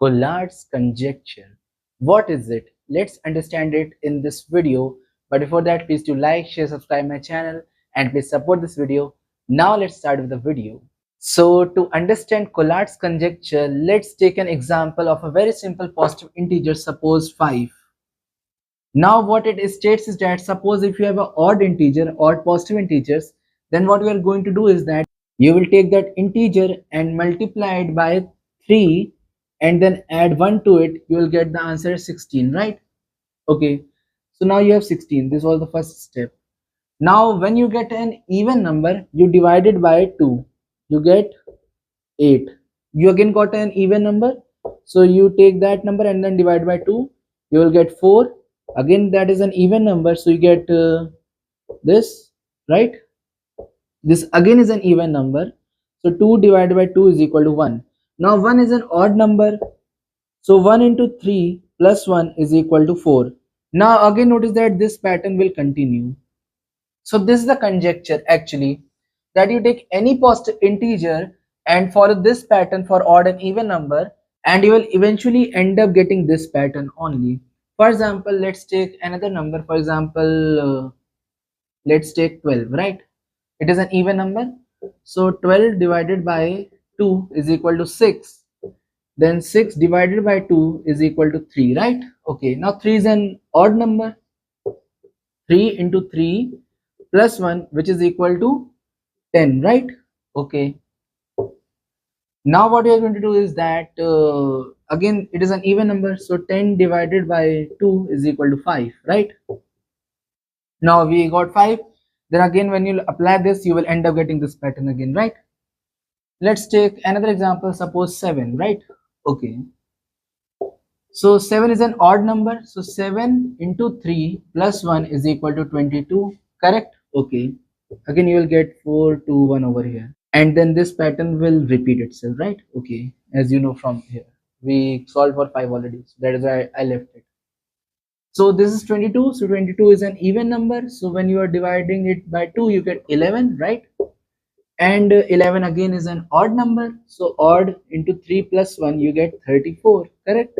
Collatz conjecture. What is it? Let's understand it in this video. But before that, please do like, share, subscribe my channel, and please support this video. Now let's start with the video. So to understand Collatz conjecture, let's take an example of a very simple positive integer, suppose 5. Now what it states is that suppose if you have an odd integer or positive integers, then what we are going to do is that you will take that integer and multiply it by 3 and then add 1 to it. You will get the answer 16, right? Okay, so now you have 16. This was the first step. Now when you get an even number, you divide it by 2, you get 8. You again got an even number, so you take that number and then divide by 2, you will get 4. Again that is an even number, so you get this, right? This again is an even number, so 2 divided by 2 is equal to 1. Now 1 is an odd number, so 1 into 3 plus 1 is equal to 4. Now again notice that this pattern will continue. So this is the conjecture actually, that you take any positive integer and follow this pattern for odd and even number, and you will eventually end up getting this pattern only. For example, let's take another number. For example, let's take 12, right? It is an even number, so 12 divided by 2 is equal to 6. Then 6 divided by 2 is equal to 3, right? Okay, now 3 is an odd number. 3 into 3 plus 1, which is equal to 10, right? Okay, now what we are going to do is that again it is an even number, so 10 divided by 2 is equal to 5, right? Now we got 5. Then again when you apply this, you will end up getting this pattern again, right? Let's take another example, suppose 7, right? Okay, so 7 is an odd number, so 7 into 3 plus 1 is equal to 22, correct? Okay, again you will get 4, 2, 1 over here, and then this pattern will repeat itself, right? Okay, as you know from here we solved for 5 already, so that is why I left it. So this is 22, so 22 is an even number, so when you are dividing it by 2 you get 11, right? And 11 again is an odd number, so odd into 3 plus 1 you get 34, correct?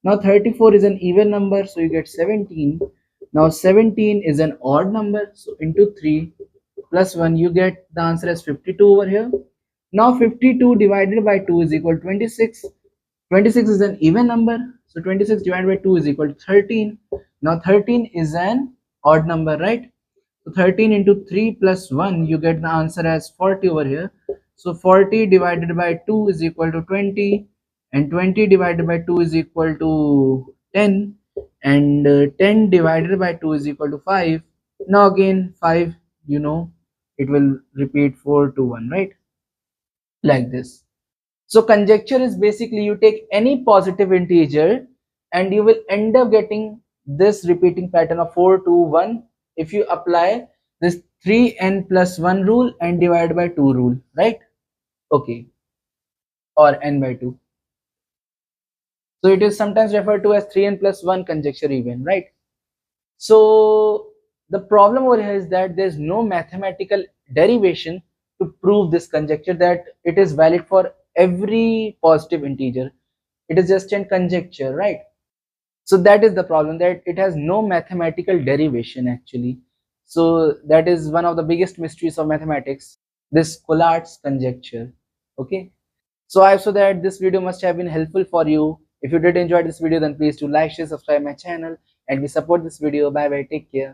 Now 34 is an even number, so you get 17. Now 17 is an odd number, so into 3 plus 1 you get the answer as 52 over here. Now 52 divided by 2 is equal to 26. 26 is an even number, so 26 divided by 2 is equal to 13. Now 13 is an odd number, right? So 13 into 3 plus 1, you get the answer as 40 over here. So 40 divided by 2 is equal to 20, and 20 divided by 2 is equal to 10, and 10 divided by 2 is equal to 5. Now again 5, you know, it will repeat 4 to 1, right? Like this. So conjecture is basically you take any positive integer and you will end up getting this repeating pattern of 4 to 1 if you apply this 3n plus 1 rule and divide by 2 rule, right? Okay, or n by 2. So it is sometimes referred to as 3n plus 1 conjecture even, right? So the problem over here is that there is no mathematical derivation to prove this conjecture that it is valid for every positive integer. It is just a conjecture, right? So that is the problem, that it has no mathematical derivation actually. So that is one of the biggest mysteries of mathematics, this Collatz conjecture. Okay, so I hope so that this video must have been helpful for you. If you did enjoy this video, then please do like, share, subscribe my channel, and we support this video. Bye bye, take care.